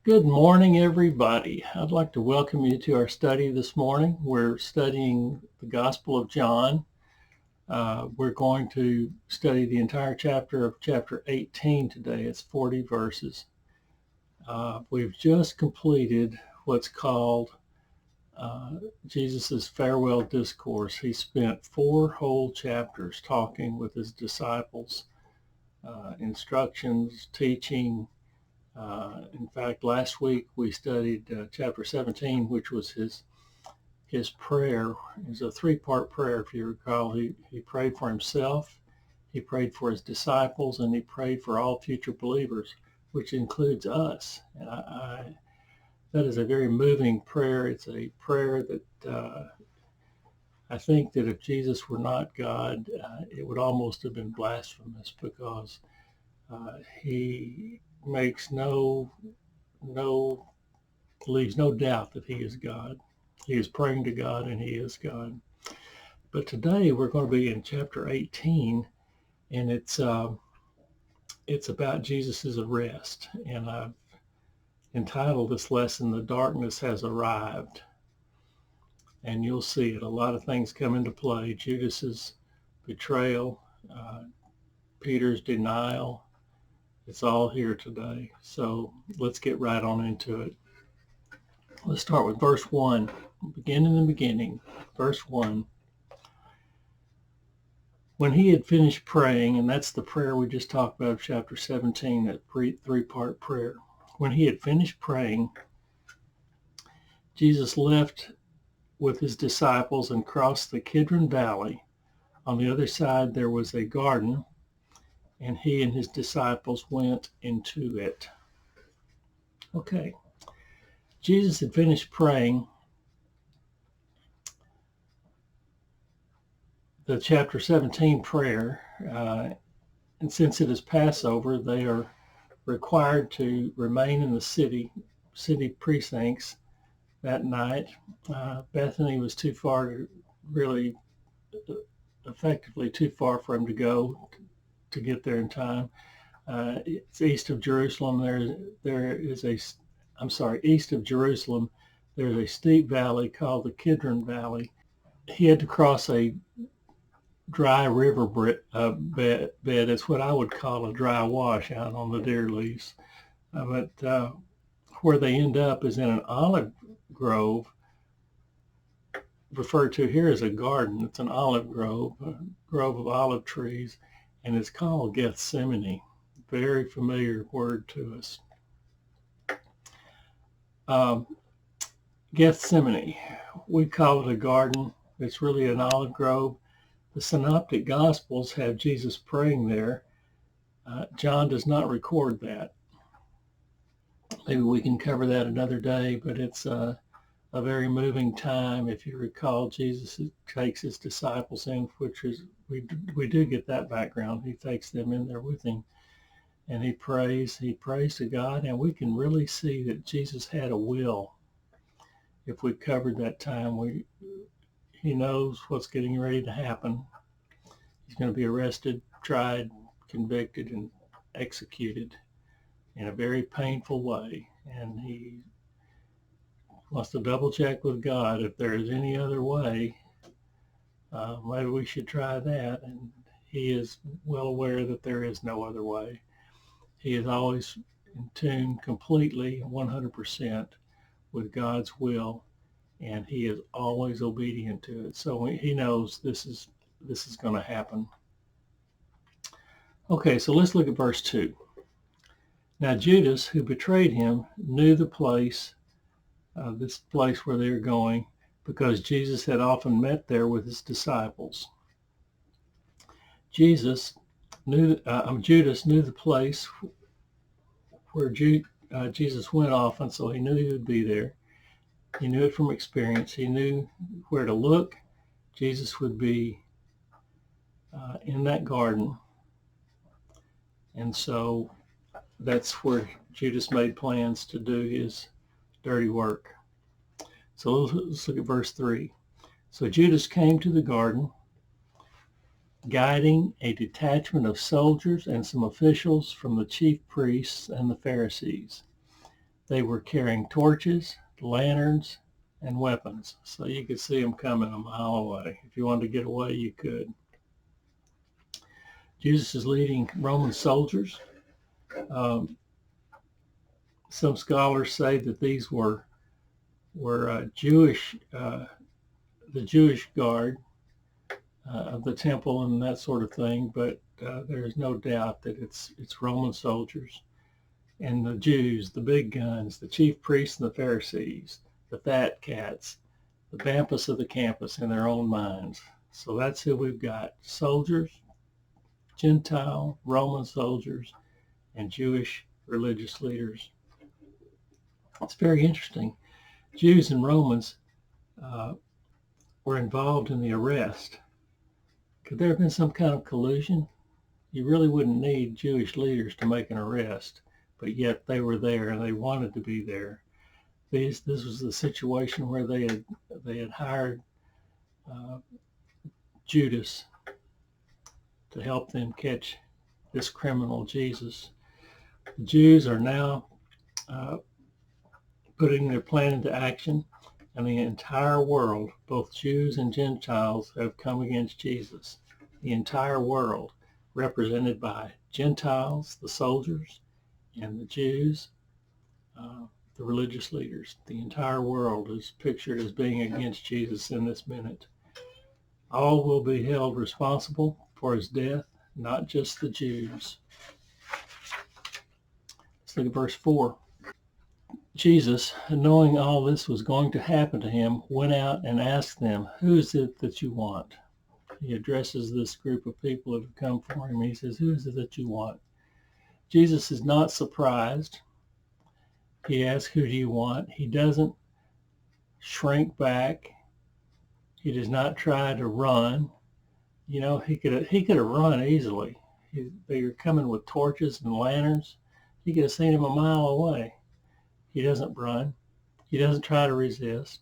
Good morning, everybody. I'd like to welcome you to our study this morning. We're studying the Gospel of John. We're going to study the entire chapter of chapter 18 today. It's 40 verses. We've just completed what's called Jesus' farewell discourse. He spent 4 whole chapters talking with his disciples, instructions, teaching. In fact, last week we studied chapter 17, which was his prayer. It was a 3-part prayer, if you recall. He prayed for himself, he prayed for his disciples, and he prayed for all future believers, which includes us. And that is a very moving prayer. It's a prayer that I think that if Jesus were not God, it would almost have been blasphemous, because he makes leaves no doubt that he is God. He is praying to God, and he is God. But today we're going to be in chapter 18, and it's about Jesus' arrest. And I've entitled this lesson, "The Darkness Has Arrived." And you'll see it. A lot of things come into play. Judas's betrayal, Peter's denial. It's all here today. So let's get right on into it. Let's start with verse 1. Begin in the beginning. Verse 1. When he had finished praying, and that's the prayer we just talked about of chapter 17, that 3-part prayer. When he had finished praying, Jesus left with his disciples and crossed the Kidron Valley. On the other side there was a garden, and he and his disciples went into it. Okay. Jesus had finished praying. The chapter 17 prayer, and since it is Passover, they are required to remain in the city precincts that night. Bethany was too far, really effectively too far for him to go to get there in time. It's east of Jerusalem. East of Jerusalem, there's a steep valley called the Kidron Valley. He had to cross a dry river bed. It's what I would call a dry wash out on the deer leaves. But where they end up is in an olive grove, referred to here as a garden. It's an olive grove, a grove of olive trees, and it's called Gethsemane. Very familiar word to us. Gethsemane, we call it a garden. It's really an olive grove. The Synoptic Gospels have Jesus praying there. John does not record that. Maybe we can cover that another day, but it's a very moving time. If you recall, Jesus takes his disciples in, which is, we do get that background. He takes them in there with him, and he prays to God, and we can really see that Jesus had a will. If we covered that time, he knows what's getting ready to happen. He's going to be arrested, tried, convicted, and executed in a very painful way. And he wants to double check with God if there is any other way. Maybe we should try that. And he is well aware that there is no other way. He is always in tune completely, 100%, with God's will, and he is always obedient to it. So he knows this is going to happen. Okay, so let's look at verse 2. Now Judas, who betrayed him, knew the place, this place where they were going, because Jesus had often met there with his disciples. Judas knew the place where Jesus went often, so he knew he would be there. He knew it from experience. He knew where to look. Jesus would be in that garden. And so that's where Judas made plans to do his dirty work. So let's look at verse 3. So Judas came to the garden, guiding a detachment of soldiers and some officials from the chief priests and the Pharisees. They were carrying torches, lanterns, and weapons, so you could see them coming a mile away. If you wanted to get away, you could. Jesus is leading Roman soldiers. Some scholars say that these were Jewish, the Jewish guard of the temple and that sort of thing, but there is no doubt that it's Roman soldiers. And the Jews, the big guns, the chief priests and the Pharisees, the fat cats, the Caiaphas of the campus in their own minds. So that's who we've got: soldiers, Gentile, Roman soldiers, and Jewish religious leaders. It's very interesting. Jews and Romans were involved in the arrest. Could there have been some kind of collusion? You really wouldn't need Jewish leaders to make an arrest, but yet they were there and they wanted to be there. This was the situation where they had hired Judas to help them catch this criminal Jesus. The Jews are now putting their plan into action, and the entire world, both Jews and Gentiles, have come against Jesus. The entire world, represented by Gentiles, the soldiers, and the Jews, the religious leaders. The entire world is pictured as being against Jesus in this minute. All will be held responsible for his death, not just the Jews. Let's look at verse 4. Jesus, knowing all this was going to happen to him, went out and asked them, "Who is it that you want?" He addresses this group of people that have come for him. He says, "Who is it that you want?" Jesus is not surprised. He asks, "Who do you want?" He doesn't shrink back. He does not try to run. You know, he could have run easily. They were coming with torches and lanterns. He could have seen him a mile away. He doesn't run. He doesn't try to resist.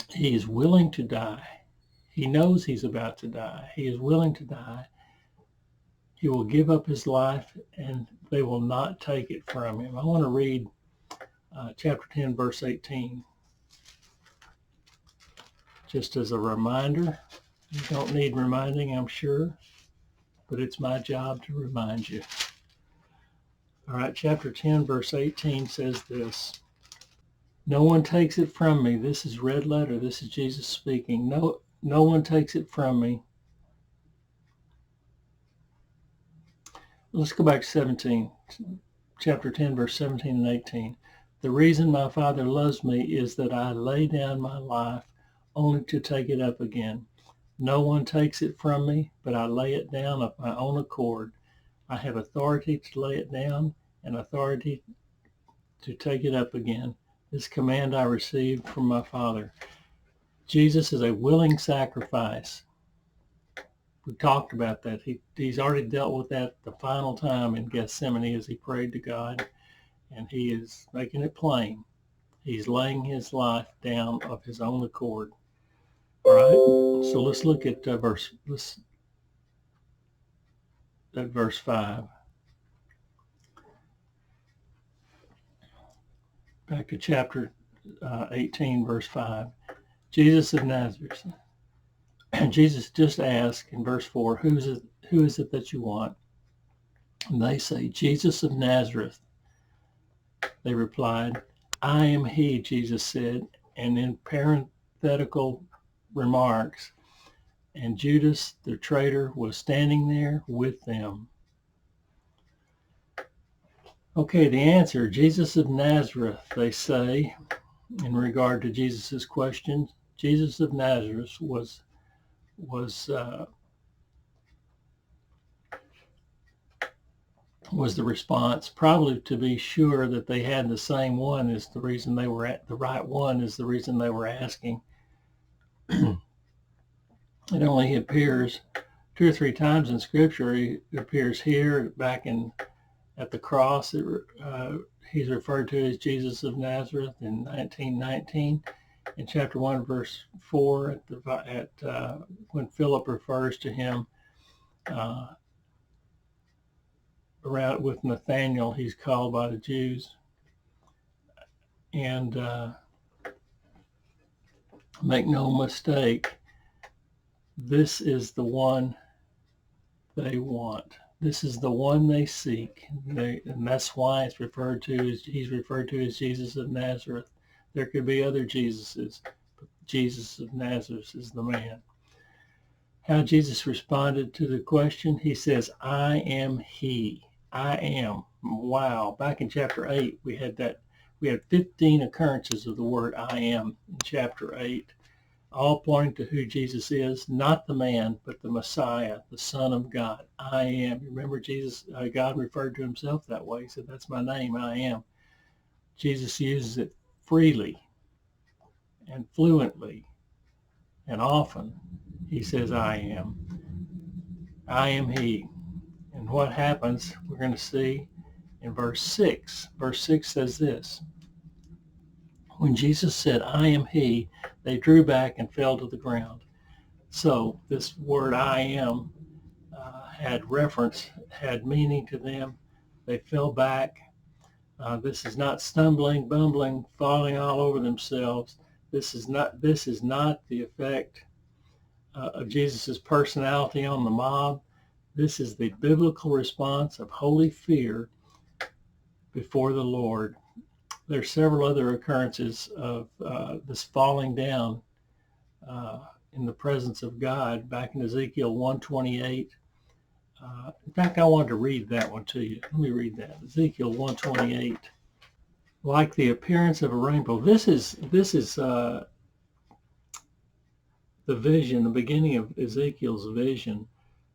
He is willing to die. He knows he's about to die. He is willing to die. He will give up his life, and they will not take it from him. I want to read chapter 10, verse 18. Just as a reminder. You don't need reminding, I'm sure, but it's my job to remind you. All right, chapter 10, verse 18 says this: "No one takes it from me." This is red letter. This is Jesus speaking. No one takes it from me. Let's go back to 17. Chapter 10, verse 17 and 18. "The reason my Father loves me is that I lay down my life only to take it up again. No one takes it from me, but I lay it down of my own accord. I have authority to lay it down and authority to take it up again. This command I received from my Father." Jesus is a willing sacrifice. We talked about that. He's already dealt with that the final time in Gethsemane as he prayed to God, and he is making it plain. He's laying his life down of his own accord. All right, so let's look at verse 5. Back to chapter 18, verse 5. Jesus of Nazareth. Jesus just asked in verse 4, who is it that you want? And they say, "Jesus of Nazareth." They replied, "I am he," Jesus said, and in parenthetical remarks, "and Judas, the traitor, was standing there with them." Okay, the answer, Jesus of Nazareth, they say, in regard to Jesus's question. Jesus of Nazareth was the response, probably to be sure that they had the same one is the reason they were at the right one is the reason they were asking. It only appears 2 or 3 times in Scripture. It appears here, back at the cross. He's referred to as Jesus of Nazareth in 19:19. In chapter 1, verse 4, when Philip refers to him, around with Nathanael. He's called by the Jews. And make no mistake, this is the one they want. This is the one they seek. And that's why he's referred to as Jesus of Nazareth. There could be other Jesuses, but Jesus of Nazareth is the man. How Jesus responded to the question, he says, I am he. I am. Wow. Back in chapter 8, we had 15 occurrences of the word I am in chapter 8, all pointing to who Jesus is, not the man, but the Messiah, the Son of God. I am. Remember, God referred to himself that way. He said, that's my name, I am. Jesus uses it freely and fluently and often. He says, I am. I am he. And what happens, we're going to see in verse 6. Verse 6 says this. When Jesus said, I am he, they drew back and fell to the ground. So this word I am had meaning to them. They fell back. This is not stumbling, bumbling, falling all over themselves. This is not the effect of Jesus' personality on the mob. This is the biblical response of holy fear before the Lord. There are several other occurrences of this falling down in the presence of God back in Ezekiel 128. In fact, I wanted to read that one to you. Let me read that. Ezekiel 128. Like the appearance of a rainbow. This is the vision, the beginning of Ezekiel's vision,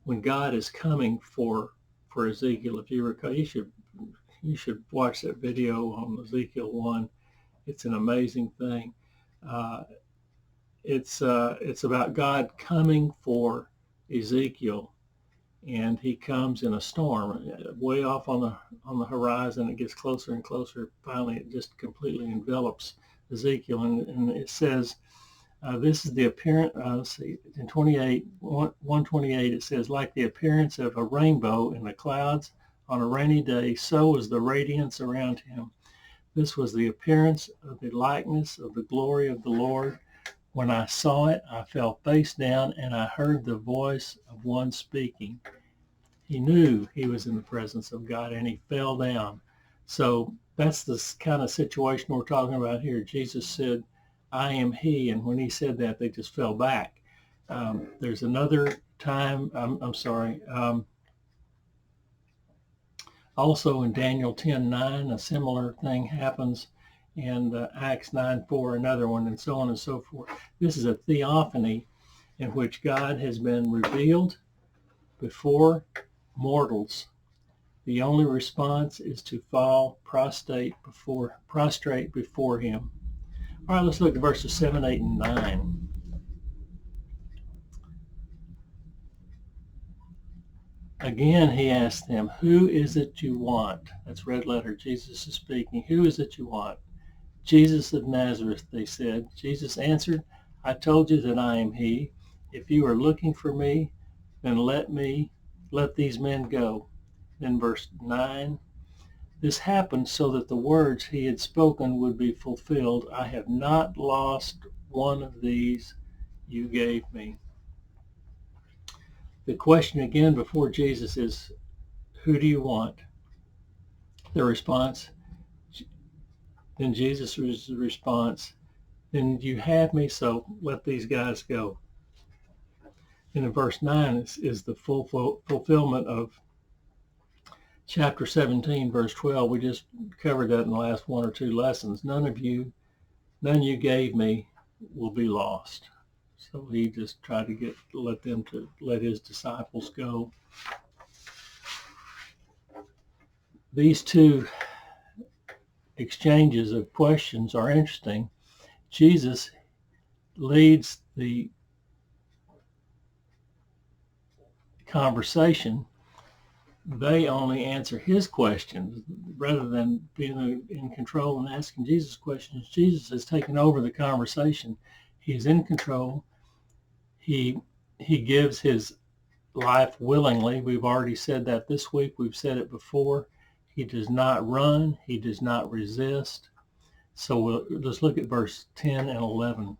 when God is coming for Ezekiel. If you recall, you should watch that video on Ezekiel 1. It's an amazing thing. It's about God coming for Ezekiel, and he comes in a storm way off on the horizon. It gets closer and closer. Finally, it just completely envelops Ezekiel, and it says, this is the appearance, let's see, in 128 it says, like the appearance of a rainbow in the clouds on a rainy day, so was the radiance around him. This was the appearance of the likeness of the glory of the Lord. When I saw it, I fell face down, and I heard the voice of one speaking. He knew he was in the presence of God, and he fell down. So that's the kind of situation we're talking about here. Jesus said, I am he, and when he said that, they just fell back. There's another time, also in Daniel 10:9, a similar thing happens. And Acts 9:4, another one, and so on and so forth. This is a theophany in which God has been revealed before mortals. The only response is to fall prostrate before him. All right, let's look at verses 7, 8, and 9. Again, he asked them, who is it you want? That's red letter. Jesus is speaking. Who is it you want? Jesus of Nazareth, they said. Jesus answered, I told you that I am he. If you are looking for me, then let these men go. Then verse 9, this happened so that the words he had spoken would be fulfilled. I have not lost one of these you gave me. The question again before Jesus is, who do you want? The response, then Jesus' response, then you have me, so let these guys go. And in verse 9 is the fulfillment of chapter 17, verse 12. We just covered that in the last one or two lessons. None you gave me will be lost. So he just tried to let his disciples go. These two exchanges of questions are interesting. Jesus leads the conversation. They only answer his questions rather than being in control and asking Jesus questions. Jesus has taken over the conversation. He's in control. He gives his life willingly. We've already said that this week. We've said it before. He does not run. He does not resist. So let's look at verse 10 and 11.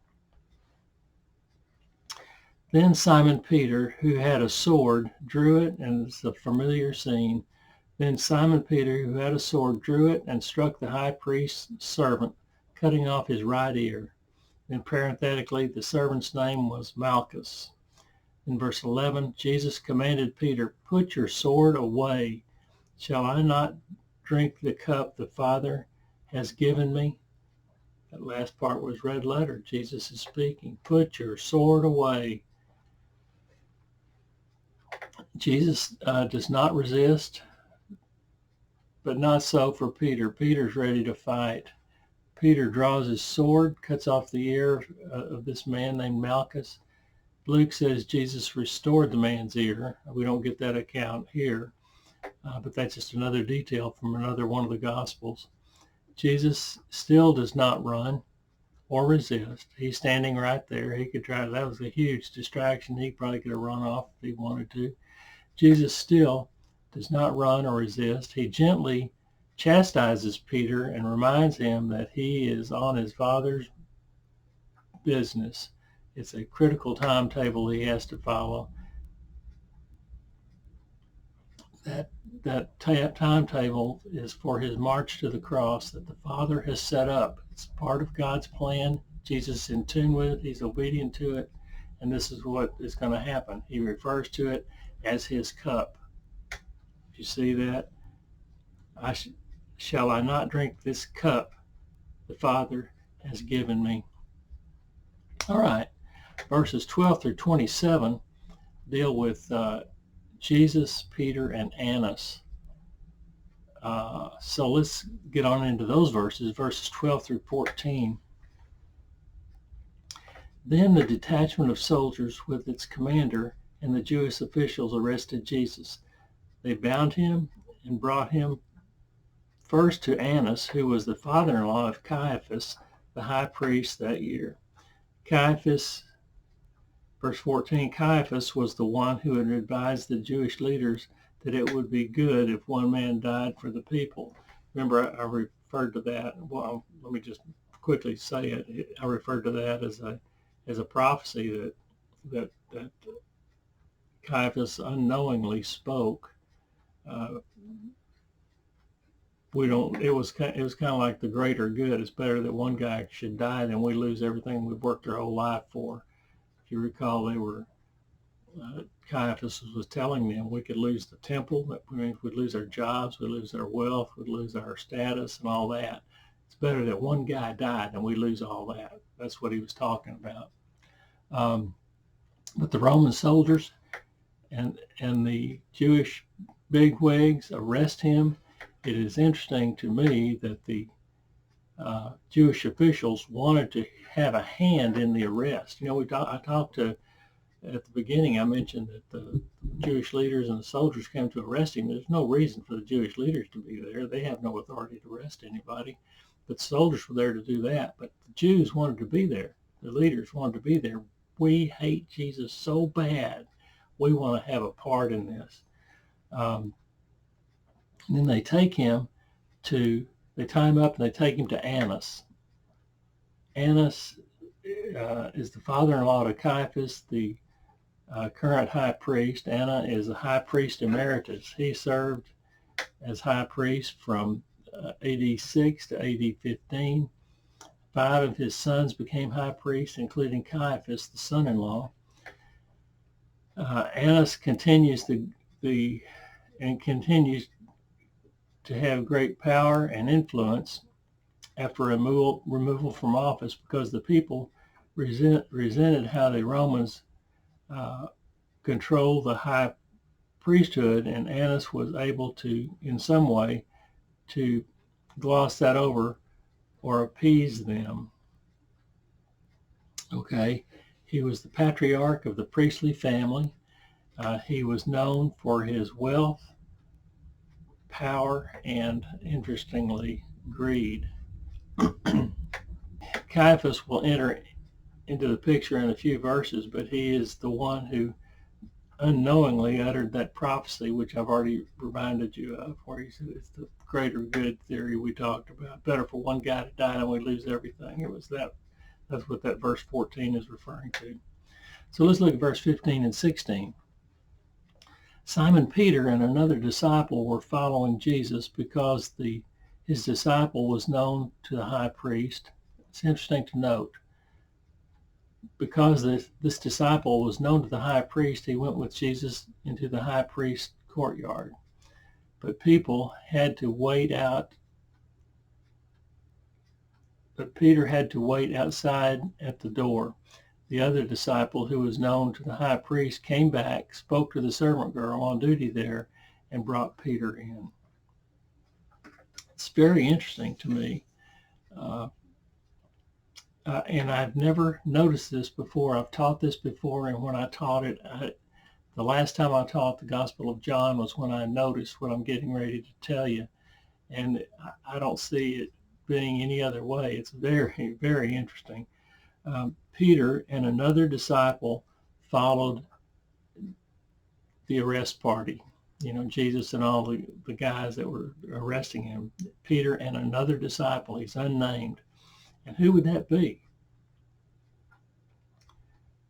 Then Simon Peter, who had a sword, drew it, and it's a familiar scene. Then Simon Peter, who had a sword, drew it and struck the high priest's servant, cutting off his right ear. Then parenthetically, the servant's name was Malchus. In verse 11, Jesus commanded Peter, "Put your sword away. Shall I not drink the cup the Father has given me?" That last part was red letter. Jesus is speaking. Put your sword away. Jesus does not resist, but not so for Peter. Peter's ready to fight. Peter draws his sword, cuts off the ear of this man named Malchus. Luke says Jesus restored the man's ear. We don't get that account here, but that's just another detail from another one of the Gospels. Jesus still does not run or resist. He's standing right there. He could try. That was a huge distraction. He probably could have run off if he wanted to. Jesus still does not run or resist. He gently chastises Peter and reminds him that he is on his Father's business. It's a critical timetable he has to follow. That timetable is for his march to the cross that the Father has set up. It's part of God's plan. Jesus is in tune with it. He's obedient to it. And this is what is going to happen. He refers to it as his cup. You see that? Shall I not drink this cup the Father has given me? All right. Verses 12 through 27 deal with Jesus, Peter, and Annas. So let's get on into those verses 12 through 14. Then the detachment of soldiers with its commander and the Jewish officials arrested Jesus. They bound him and brought him first to Annas, who was the father-in-law of Caiaphas, the high priest that year. Caiaphas, verse 14, Caiaphas was the one who had advised the Jewish leaders that it would be good if one man died for the people. Remember, I referred to that. Well, let me just quickly say it. I referred to that as a prophecy that Caiaphas unknowingly spoke. It was kind of like the greater good. It's better that one guy should die than we lose everything we've worked our whole life for. If you recall, Caiaphas was telling them we could lose the temple, that means we'd lose our jobs, we'd lose our wealth, we'd lose our status and all that. It's better that one guy died than we lose all that. That's what he was talking about. But the Roman soldiers and the Jewish bigwigs arrest him. It is interesting to me that the Jewish officials wanted to have a hand in the arrest. You know, I talked to, at the beginning, I mentioned that the Jewish leaders and the soldiers came to arrest him. There's no reason for the Jewish leaders to be there. They have no authority to arrest anybody. But the soldiers were there to do that. But the Jews wanted to be there. The leaders wanted to be there. We hate Jesus so bad. We want to have a part in this. And then they tie him up and they take him to Annas. Annas is the father-in-law to Caiaphas, the current high priest. Anna is a high priest emeritus. He served as high priest from AD 6 to AD 15. 5 of his sons became high priests, including Caiaphas, the son-in-law. Annas continues to have great power and influence after removal from office because the people resented how the Romans control the high priesthood, and Annas was able to, in some way, to gloss that over or appease them. Okay, he was the patriarch of the priestly family. He was known for his wealth, power, and, interestingly, greed. Caiaphas will enter into the picture in a few verses, but he is the one who unknowingly uttered that prophecy, which I've already reminded you of, where he said it's the greater good theory we talked about. Better for one guy to die than we lose everything. It was that. That's what that verse 14 is referring to. So let's look at verse 15 and 16. Simon Peter and another disciple were following Jesus because his disciple was known to the high priest. It's interesting to note, because this disciple was known to the high priest, he went with Jesus into the high priest's courtyard. But Peter had to wait outside at the door. The other disciple, who was known to the high priest, came back, spoke to the servant girl on duty there, and brought Peter in. It's very interesting to me. And I've never noticed this before. I've taught this before, and when I taught it, the last time I taught the Gospel of John was when I noticed what I'm getting ready to tell you. And I don't see it being any other way. It's very, very interesting. Peter and another disciple followed the arrest party. Jesus and all the guys that were arresting him. Peter and another disciple. He's unnamed. And who would that be?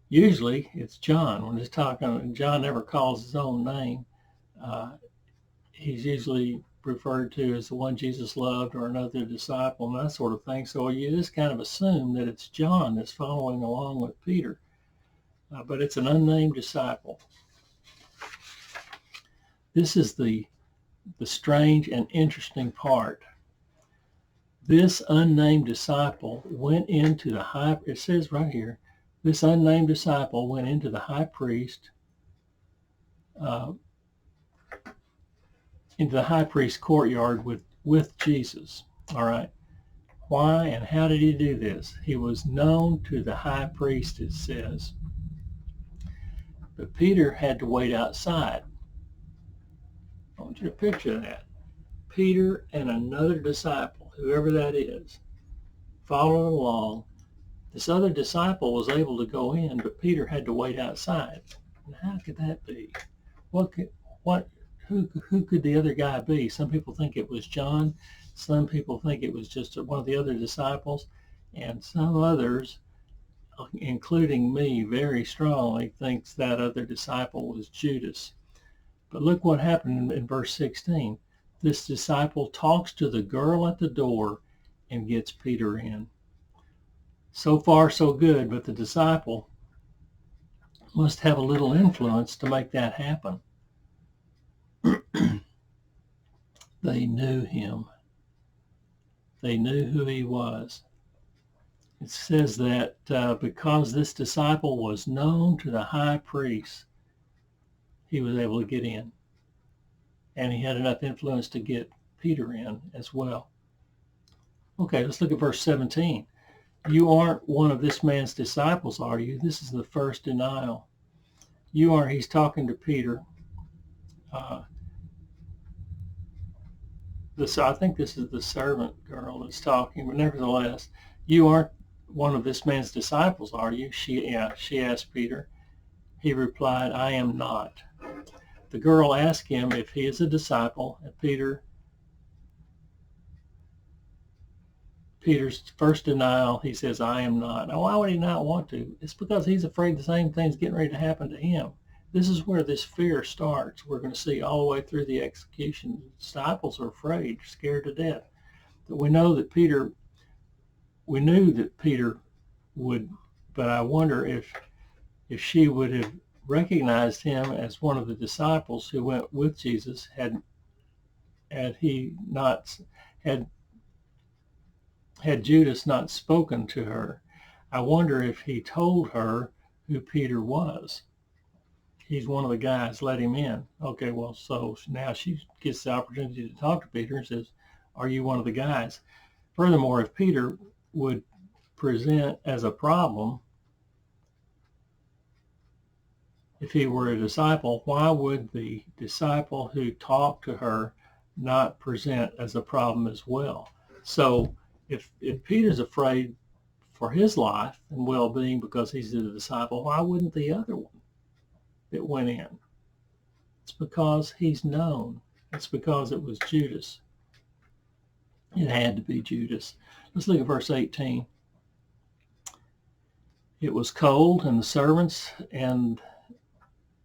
Usually it's John. When it's talking, John never calls his own name. He's usually referred to as the one Jesus loved or another disciple and that sort of thing. So you just kind of assume that it's John that's following along with Peter. But it's an unnamed disciple. This is the strange and interesting part. This unnamed disciple went into the it says right here, this unnamed disciple went into the high priest, into the high priest's courtyard with Jesus. All right. Why and how did he do this? He was known to the high priest, it says. But Peter had to wait outside. I want you to picture that. Peter and another disciple, whoever that is, following along. This other disciple was able to go in, but Peter had to wait outside. And how could that be? Who could the other guy be? Some people think it was John. Some people think it was just one of the other disciples. And some others, including me, very strongly thinks that other disciple was Judas. But look what happened in verse 16. This disciple talks to the girl at the door and gets Peter in. So far, so good, but the disciple must have a little influence to make that happen. They knew him. They knew who he was. It says that because this disciple was known to the high priest, he was able to get in. And he had enough influence to get Peter in as well. Okay, let's look at verse 17. You aren't one of this man's disciples, are you? This is the first denial. He's talking to Peter. I think this is the servant girl that's talking, but nevertheless, you aren't one of this man's disciples, are you? She asked Peter. He replied, I am not. The girl asked him if he is a disciple, and Peter's first denial, he says, I am not. Now, why would he not want to? It's because he's afraid the same thing's getting ready to happen to him. This is where this fear starts. We're going to see all the way through the execution. The disciples are afraid, scared to death. But we knew that Peter would, but I wonder if she would have recognized him as one of the disciples who went with Jesus had Judas not spoken to her. I wonder if he told her who Peter was. He's one of the guys, let him in. Okay, well, so now she gets the opportunity to talk to Peter and says, are you one of the guys? Furthermore, if Peter would present as a problem, if he were a disciple, why would the disciple who talked to her not present as a problem as well? So if Peter's afraid for his life and well-being because he's a disciple, why wouldn't the other one that went in It's because he's known. It's because it was Judas. It had to be Judas. Let's look at verse 18. It was cold, and the servants and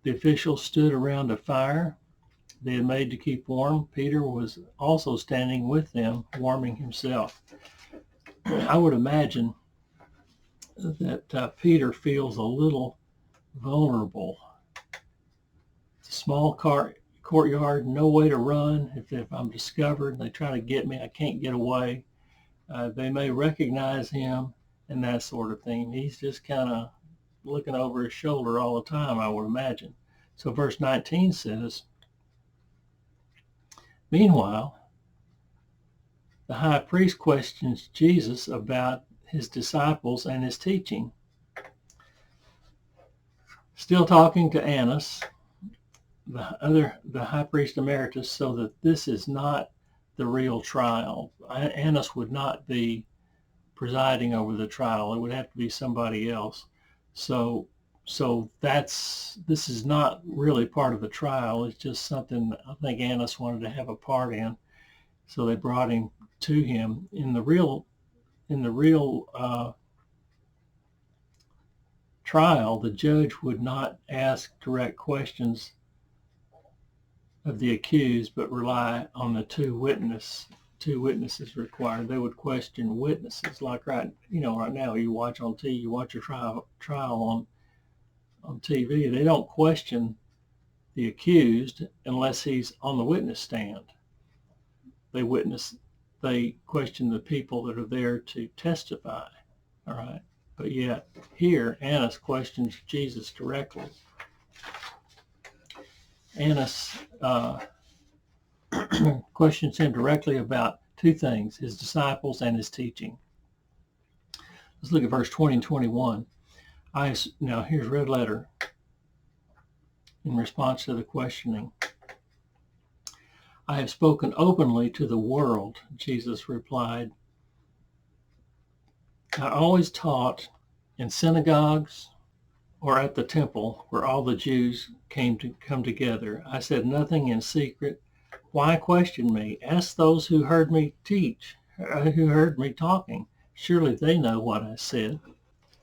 the officials stood around a fire they had made to keep warm. Peter was also standing with them, warming himself. I would imagine that Peter feels a little vulnerable. It's a small courtyard, no way to run. If I'm discovered and they try to get me, I can't get away. They may recognize him and that sort of thing. He's just kind of looking over his shoulder all the time, I would imagine. So verse 19 says, meanwhile, the high priest questions Jesus about his disciples and his teaching. Still talking to Annas, the high priest emeritus, so that this is not the real trial. Annas would not be presiding over the trial. It would have to be somebody else. So this is not really part of the trial. It's just something I think Annas wanted to have a part in. So they brought him to him. In the real trial, the judge would not ask direct questions of the accused, but rely on the two witnesses required. They would question witnesses, like right now you watch on TV, you watch a trial on TV. They don't question the accused unless he's on the witness stand. They question the people that are there to testify. All right. But yet here, Annas questions Jesus directly. Annas questions him directly about two things, his disciples and his teaching. Let's look at verse 20 and 21. Now here's red letter in response to the questioning. I have spoken openly to the world, Jesus replied. I always taught in synagogues or at the temple where all the Jews come together. I said nothing in secret. Why question me? Ask those who heard me teach, who heard me talking. Surely they know what I said.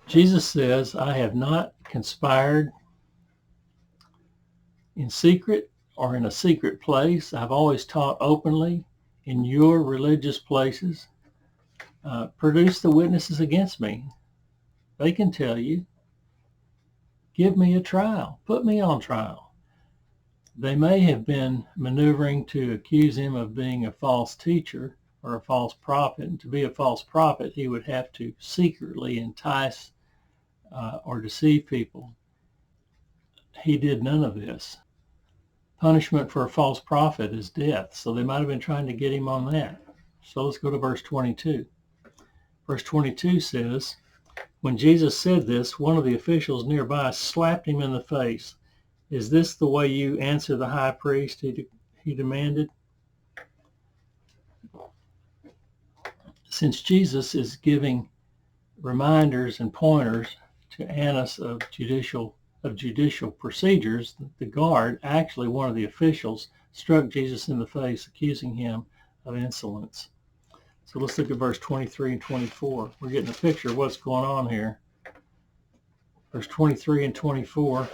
Jesus says, I have not conspired in secret or in a secret place. I've always taught openly in your religious places. Produce the witnesses against me. They can tell you. Give me a trial. Put me on trial. They may have been maneuvering to accuse him of being a false teacher or a false prophet. And to be a false prophet, he would have to secretly entice or deceive people. He did none of this. Punishment for a false prophet is death. So they might have been trying to get him on that. So let's go to verse 22. Verse 22 says, when Jesus said this, one of the officials nearby slapped him in the face. Is this the way you answer the high priest? He demanded. Since Jesus is giving reminders and pointers to Annas of judicial procedures, the guard, actually one of the officials, struck Jesus in the face, accusing him of insolence. So let's look at verse 23 and 24. We're getting a picture of what's going on here. Verse 23 and 24.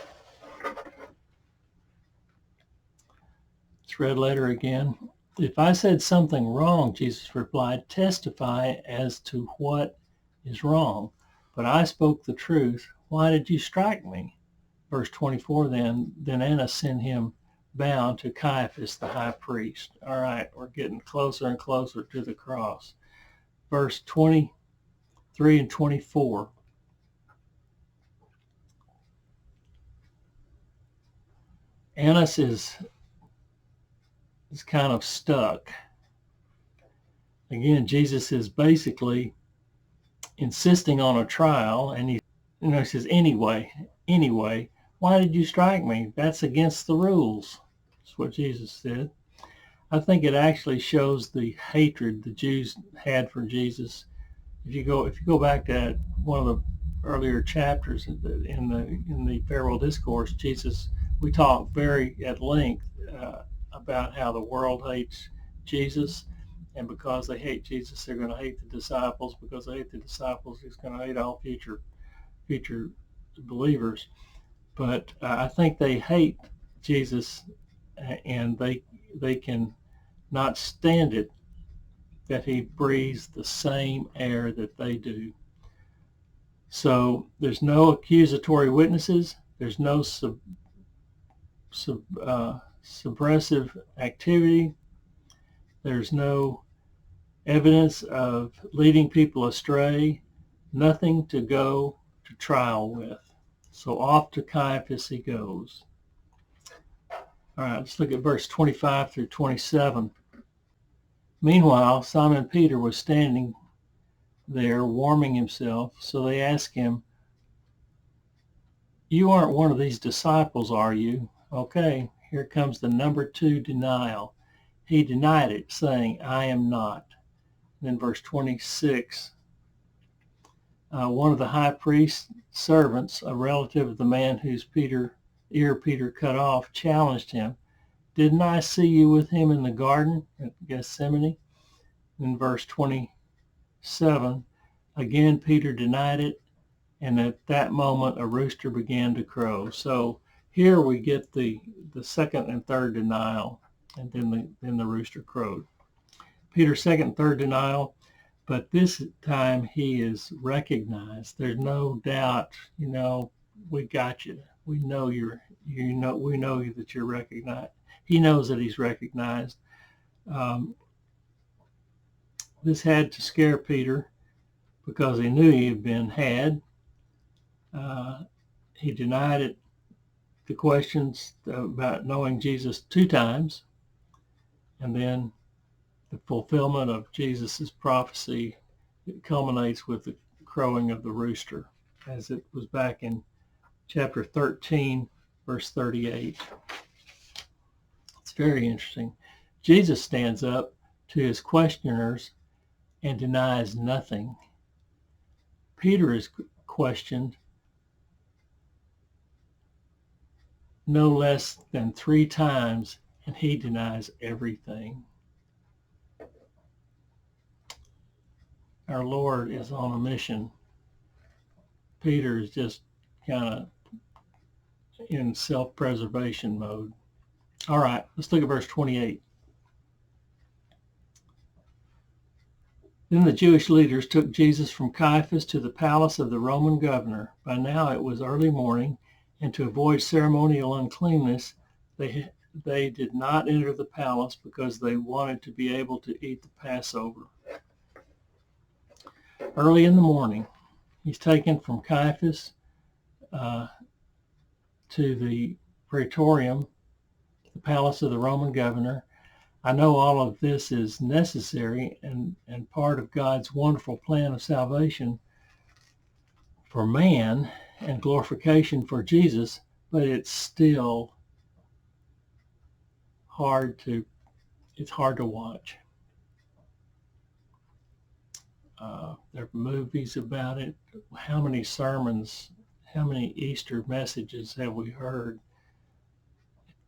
It's red letter again. If I said something wrong, Jesus replied, testify as to what is wrong. But I spoke the truth. Why did you strike me? Verse 24 then Annas sent him bound to Caiaphas, the high priest. All right, we're getting closer and closer to the cross. Verse 23 and 24. Annas is kind of stuck. Again, Jesus is basically insisting on a trial, and he says, anyway, why did you strike me? That's against the rules. That's what Jesus said. I think it actually shows the hatred the Jews had for Jesus. If you go back to one of the earlier chapters in the farewell discourse, Jesus we talk very at length about how the world hates Jesus, and because they hate Jesus, they're going to hate the disciples. Because they hate the disciples, he's going to hate all future believers. But I think they hate Jesus, and they can not stand it that he breathes the same air that they do. So there's no accusatory witnesses. There's no suppressive activity. There's no evidence of leading people astray. Nothing to go to trial with. So off to Caiaphas he goes. All right, let's look at verse 25 through 27. Meanwhile, Simon Peter was standing there warming himself. So they asked him, "You aren't one of these disciples, are you?" Okay, here comes the number 2 denial. He denied it, saying, "I am not." And then verse 26, one of the high priest's servants, a relative of the man whose ear Peter cut off, challenged him. "Didn't I see you with him in the garden at Gethsemane?" In verse 27, again Peter denied it, and at that moment a rooster began to crow. So here we get the second and third denial, and then the rooster crowed. Peter's second and third denial, but this time he is recognized. There's no doubt, we got you. We know we know that you're recognized. He knows that he's recognized. This had to scare Peter because he knew he had been had. He denied it, the questions about knowing Jesus 2 times, and then the fulfillment of Jesus' prophecy, it culminates with the crowing of the rooster, as it was back in chapter 13, verse 38. It's very interesting. Jesus stands up to his questioners and denies nothing. Peter is questioned no less than 3 times, and he denies everything. Our Lord is on a mission. Peter is just kind of in self-preservation mode. All right, let's look at verse 28. Then the Jewish leaders took Jesus from Caiaphas to the palace of the Roman governor. By now it was early morning, and to avoid ceremonial uncleanness, they did not enter the palace because they wanted to be able to eat the Passover. Early in the morning, he's taken from Caiaphas to the praetorium, the palace of the Roman governor. I know all of this is necessary and part of God's wonderful plan of salvation for man and glorification for Jesus, but it's still hard to watch. There are movies about it. How many sermons, how many Easter messages have we heard?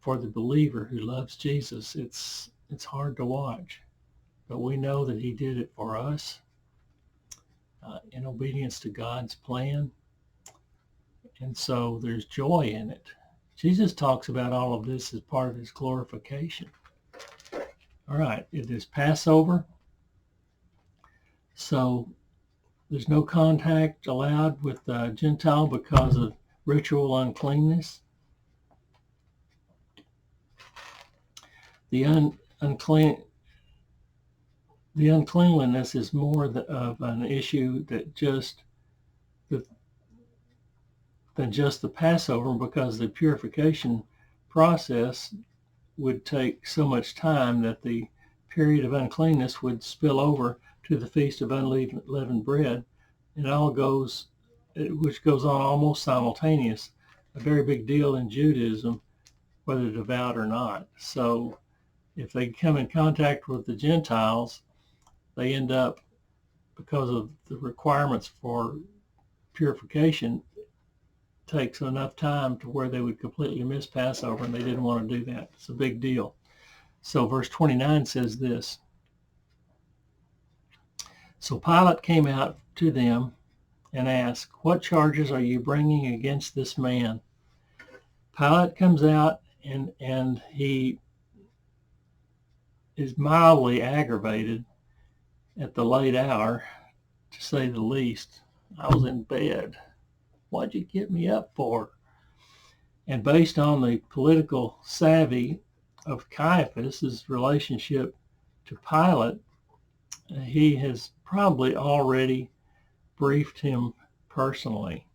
For the believer who loves Jesus, it's hard to watch, but we know that he did it for us in obedience to God's plan, and so there's joy in it. Jesus talks about all of this as part of his glorification. All right, it is Passover, so there's no contact allowed with the Gentile because of ritual uncleanness. The uncleanliness is more of an issue than just the Passover, because the purification process would take so much time that the period of uncleanness would spill over to the Feast of Unleavened Bread. Which goes on almost simultaneous, a very big deal in Judaism, whether devout or not. So if they come in contact with the Gentiles, they end up, because of the requirements for purification, takes enough time to where they would completely miss Passover, and they didn't want to do that. It's a big deal. So verse 29 says this. So Pilate came out to them and asked, "What charges are you bringing against this man?" Pilate comes out and he is mildly aggravated at the late hour, to say the least. I was in bed. What'd you get me up for? And based on the political savvy of Caiaphas' relationship to Pilate, he has probably already briefed him personally.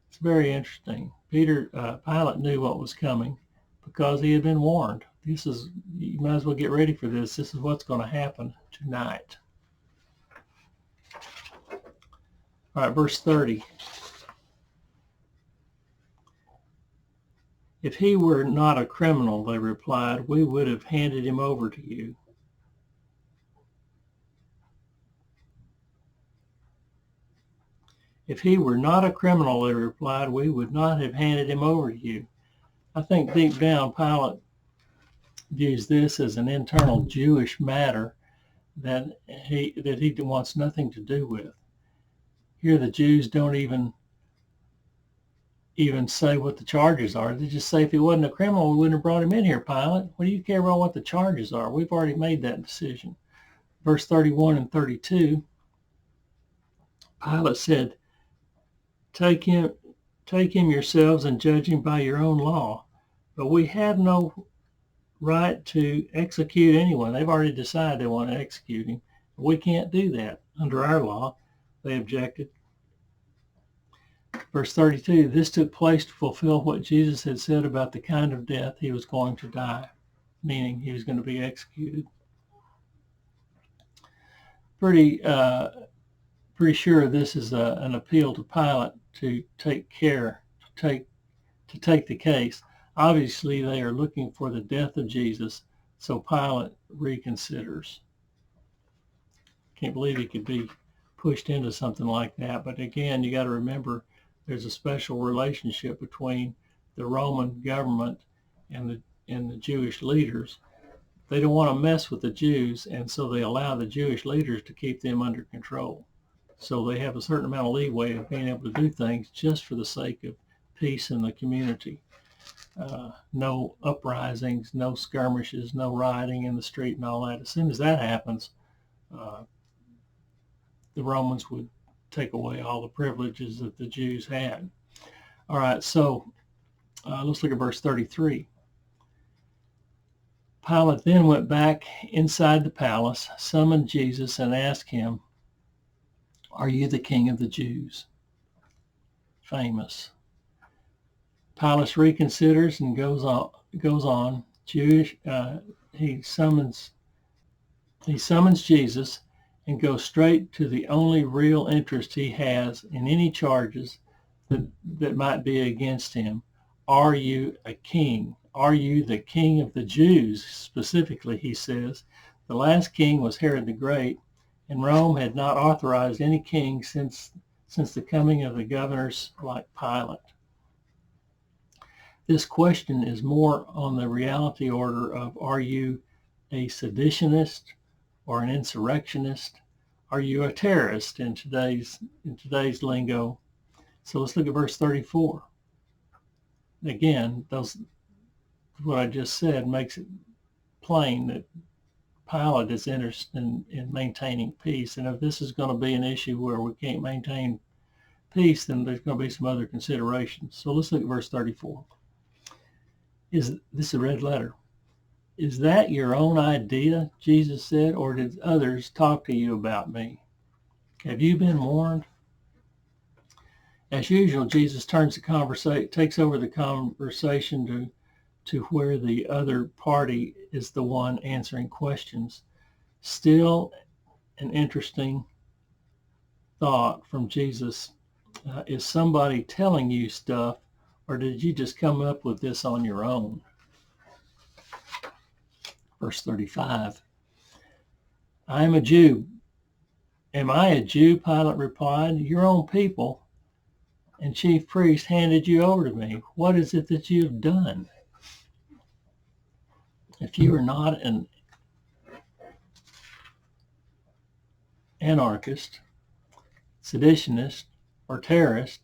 It's very interesting. Pilate knew what was coming because he had been warned. You might as well get ready for this. This is what's going to happen tonight. All right, verse 30. If he were not a criminal, they replied, we would have handed him over to you. If he were not a criminal, they replied, we would not have handed him over to you. I think deep down, Pilate views this as an internal Jewish matter that he wants nothing to do with. Here the Jews don't even say what the charges are. They just say, if he wasn't a criminal, we wouldn't have brought him in here, Pilate. What do you care about what the charges are? We've already made that decision. Verse 31 and 32, Pilate said, Take him yourselves and judge him by your own law. But we have no right to execute anyone. They've already decided they want to execute him. We can't do that under our law. They objected. Verse 32, this took place to fulfill what Jesus had said about the kind of death he was going to die, meaning he was going to be executed. Pretty sure this is an appeal to Pilate to take the case. Obviously, they are looking for the death of Jesus, so Pilate reconsiders. Can't believe he could be pushed into something like that. But again, you got to remember there's a special relationship between the Roman government and the Jewish leaders. They don't want to mess with the Jews, and so they allow the Jewish leaders to keep them under control. So they have a certain amount of leeway of being able to do things just for the sake of peace in the community. No uprisings, no skirmishes, no rioting in the street and all that. As soon as that happens, the Romans would take away all the privileges that the Jews had. All right, so let's look at verse 33. Pilate then went back inside the palace, summoned Jesus, and asked him, "Are you the king of the Jews?" Famous. Pilate reconsiders and goes on. He summons Jesus and goes straight to the only real interest he has in any charges that might be against him. Are you a king? Are you the king of the Jews? Specifically, he says. The last king was Herod the Great, and Rome had not authorized any king since the coming of the governors like Pilate. This question is more on the reality order of, are you a seditionist or an insurrectionist? Are you a terrorist in today's lingo? So let's look at verse 34. Again, what I just said makes it plain that Pilate is interested in maintaining peace. And if this is going to be an issue where we can't maintain peace, then there's going to be some other considerations. So let's look at verse 34. This is a red letter. Is that your own idea, Jesus said, or did others talk to you about me? Have you been warned? As usual, Jesus takes over the conversation to where the other party is the one answering questions. Still an interesting thought from Jesus. Is somebody telling you stuff, or did you just come up with this on your own? Verse 35. I am a Jew. Am I a Jew? Pilate replied. Your own people and chief priests handed you over to me. What is it that you have done? If you are not an anarchist, seditionist, or terrorist,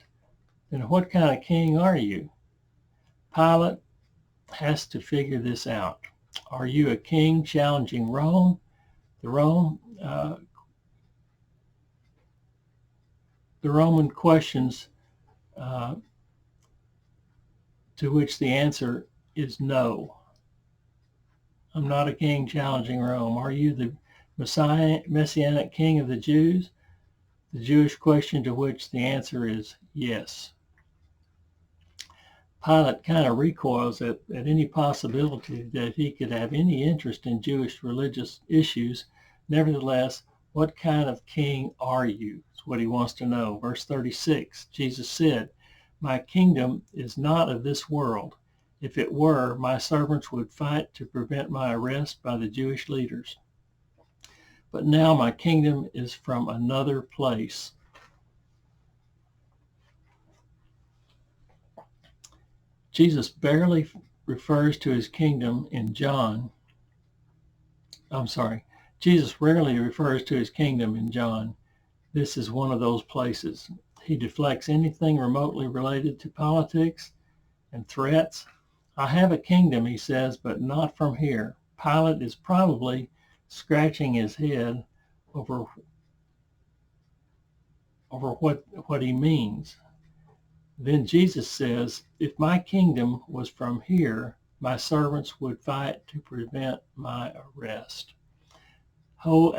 then what kind of king are you? Pilate has to figure this out. Are you a king challenging Rome? The Roman questions to which the answer is no. I'm not a king challenging Rome. Are you the Messianic king of the Jews? The Jewish question to which the answer is yes. Pilate kind of recoils at any possibility that he could have any interest in Jewish religious issues. Nevertheless, what kind of king are you? Is what he wants to know. Verse 36, Jesus said, "My kingdom is not of this world. If it were, my servants would fight to prevent my arrest by the Jewish leaders. But now my kingdom is from another place." Jesus barely refers to his kingdom in John. Jesus rarely refers to his kingdom in John. This is one of those places. He deflects anything remotely related to politics and threats. I have a kingdom, he says, but not from here. Pilate is probably scratching his head over what he means. Then Jesus says, if my kingdom was from here, my servants would fight to prevent my arrest. Oh,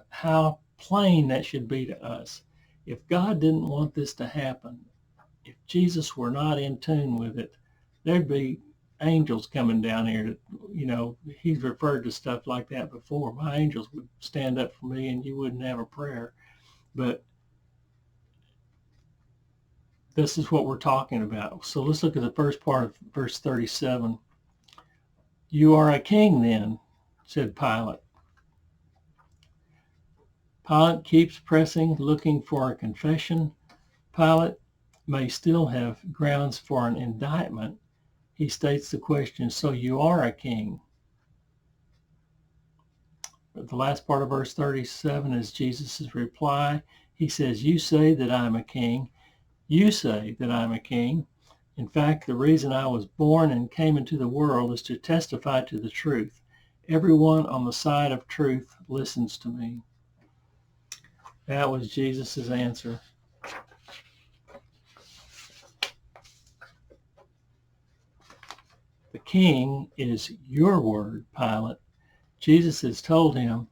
how plain that should be to us. If God didn't want this to happen, if Jesus were not in tune with it, there'd be angels coming down here. He's referred to stuff like that before. My angels would stand up for me and you wouldn't have a prayer. But this is what we're talking about. So let's look at the first part of verse 37. You are a king then, said Pilate. Pilate keeps pressing, looking for a confession. Pilate may still have grounds for an indictment. He states the question, so you are a king. But the last part of verse 37 is Jesus' reply. He says, you say that I'm a king. You say that I'm a king. In fact, the reason I was born and came into the world is to testify to the truth. Everyone on the side of truth listens to me. That was Jesus' answer. The king is your word, Pilate. Jesus has told him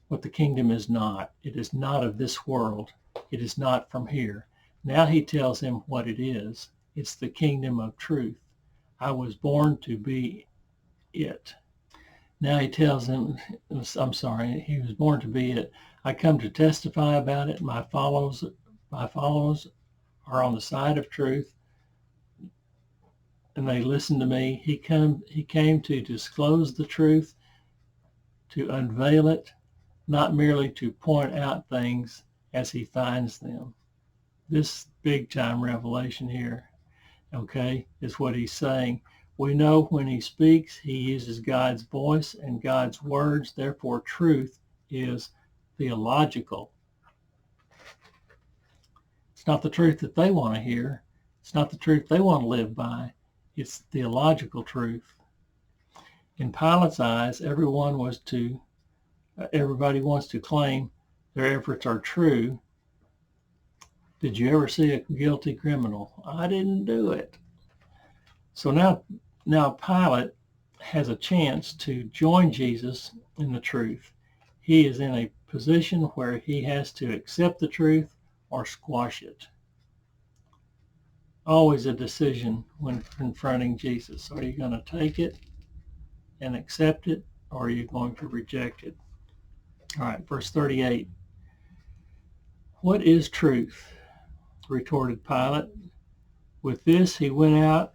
what the kingdom is not. It is not of this world. It is not from here. Now he tells him what it is. It's the kingdom of truth. I was born to be it. Now he tells him, he was born to be it. I come to testify about it. My followers are on the side of truth, and they listen to me. He came to disclose the truth, to unveil it, not merely to point out things as he finds them. This big time revelation here, is what he's saying. We know when he speaks, he uses God's voice and God's words. Therefore, truth is theological. It's not the truth that they want to hear. It's not the truth they want to live by. It's theological truth. In Pilate's eyes, everybody wants to claim their efforts are true. Did you ever see a guilty criminal? I didn't do it. So now Pilate has a chance to join Jesus in the truth. He is in a position where he has to accept the truth or squash it. Always a decision when confronting Jesus. Are you going to take it and accept it, or are you going to reject it? All right, verse 38. What is truth? Retorted Pilate. With this he went out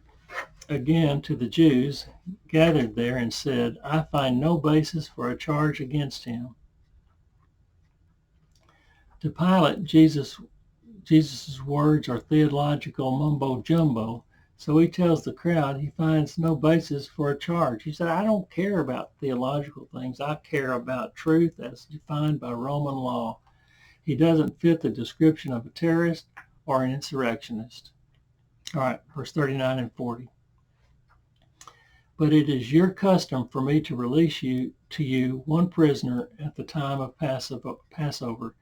again to the Jews gathered there and said, I find no basis for a charge against him. To Pilate, Jesus Jesus' words are theological mumbo jumbo. So he tells the crowd he finds no basis for a charge. He said, I don't care about theological things. I care about truth as defined by Roman law. He doesn't fit the description of a terrorist or an insurrectionist. All right, verse 39 and 40. But it is your custom for me to release to you one prisoner at the time of Passover.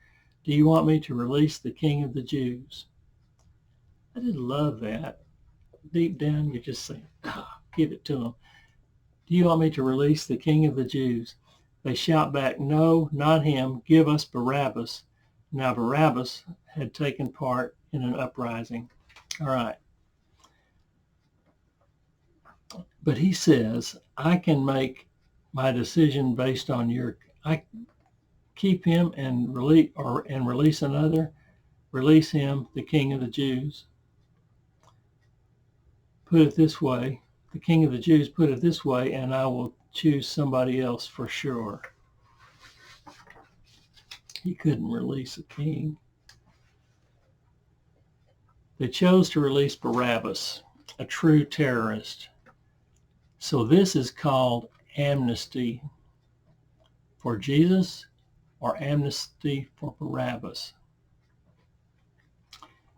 Do you want me to release the King of the Jews? I just love that. Deep down, you just say, give it to him. Do you want me to release the King of the Jews? They shout back, no, not him. Give us Barabbas. Now Barabbas had taken part in an uprising. All right. But he says, I can make my decision based on I keep him and release another. Release him, the King of the Jews. Put it this way, the King of the Jews, put it this way, and I will choose somebody else for sure. He couldn't release a king. They chose to release Barabbas, a true terrorist. So this is called amnesty for Jesus or amnesty for Barabbas.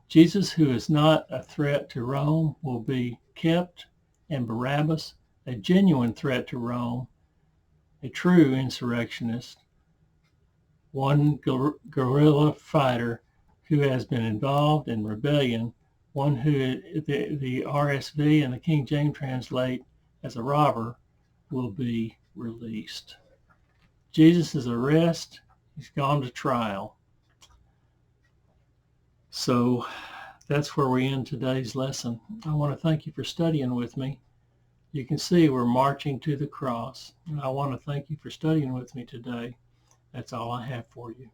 Jesus, who is not a threat to Rome, will be kept, and Barabbas, a genuine threat to Rome, a true insurrectionist, one guerrilla fighter who has been involved in rebellion, one who the RSV and the King James translate as a robber, will be released. Jesus' arrest, he's gone to trial. So that's where we end today's lesson. I want to thank you for studying with me. You can see we're marching to the cross. And I want to thank you for studying with me today. That's all I have for you.